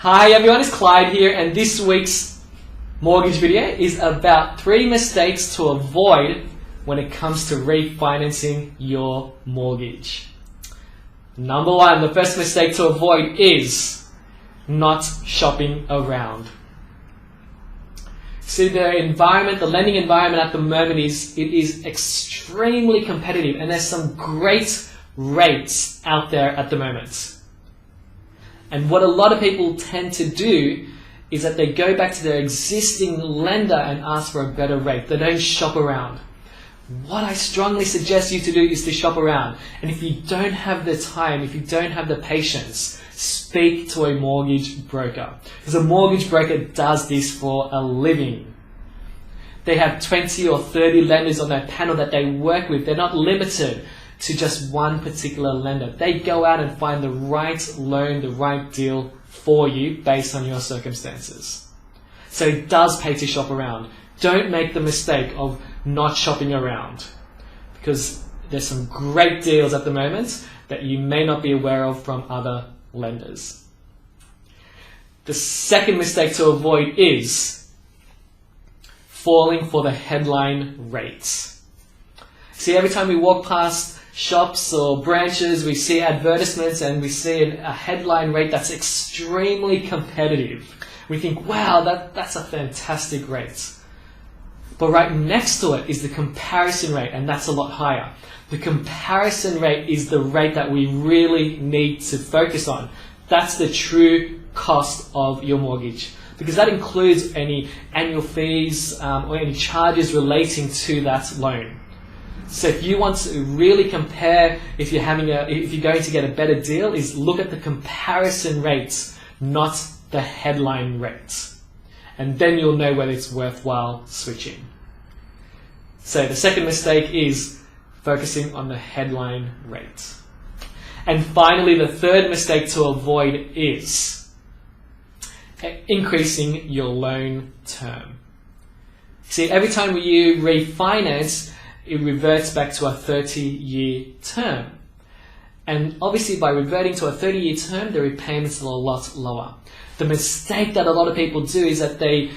Hi everyone, it's Clyde here, and this week's mortgage video is about 3 mistakes to avoid when it comes to refinancing your mortgage. Number 1, the first mistake to avoid is not shopping around. See, the lending environment at the moment is extremely competitive, and there's some great rates out there at the moment. And what a lot of people tend to do is that they go back to their existing lender and ask for a better rate. They don't shop around. What I strongly suggest you to do is to shop around. And if you don't have the time, if you don't have the patience, speak to a mortgage broker. Because a mortgage broker does this for a living. They have 20 or 30 lenders on their panel that they work with. They're not limited to just one particular lender. They go out and find the right loan, the right deal for you based on your circumstances. So it does pay to shop around. Don't make the mistake of not shopping around, because there's some great deals at the moment that you may not be aware of from other lenders. The second mistake to avoid is falling for the headline rates. See, every time we walk past shops or branches, we see advertisements and we see a headline rate that's extremely competitive. We think, wow, that's a fantastic rate. But right next to it is the comparison rate, and that's a lot higher. The comparison rate is the rate that we really need to focus on. That's the true cost of your mortgage, because that includes any annual fees or any charges relating to that loan. So if you want to really compare, if you're going to get a better deal, is look at the comparison rates, not the headline rates. And then you'll know whether it's worthwhile switching. So the second mistake is focusing on the headline rate. And finally, the third mistake to avoid is increasing your loan term. See, every time you refinance, it reverts back to a 30-year term. And obviously by reverting to a 30-year term, the repayments are a lot lower. The mistake that a lot of people do is that they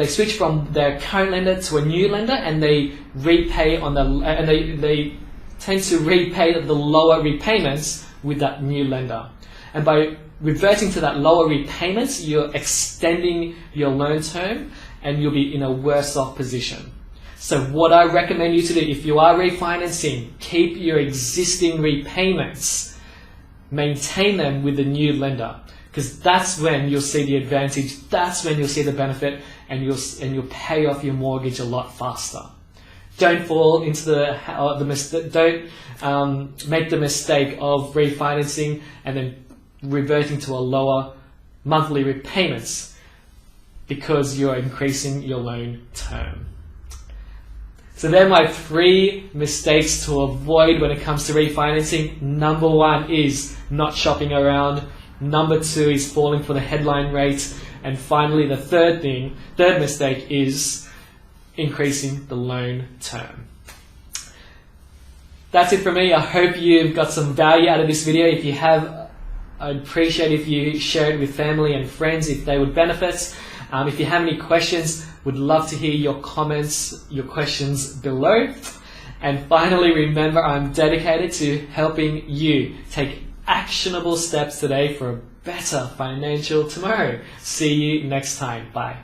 switch from their current lender to a new lender, and they repay they tend to repay the lower repayments with that new lender. And by reverting to that lower repayments, you're extending your loan term and you'll be in a worse off position. So what I recommend you to do, if you are refinancing, keep your existing repayments, maintain them with the new lender, because that's when you'll see the advantage, that's when you'll see the benefit, and you'll pay off your mortgage a lot faster. Don't fall into don't make the mistake of refinancing and then reverting to a lower monthly repayments because you're increasing your loan term. So they're my 3 mistakes to avoid when it comes to refinancing. Number 1 is not shopping around. Number 2 is falling for the headline rate. And finally, the third mistake is increasing the loan term. That's it from me. I hope you've got some value out of this video. If you have, I'd appreciate if you share it with family and friends if they would benefit. If you have any questions, would love to hear your comments, your questions below. And finally, remember, I'm dedicated to helping you take actionable steps today for a better financial tomorrow. See you next time. Bye.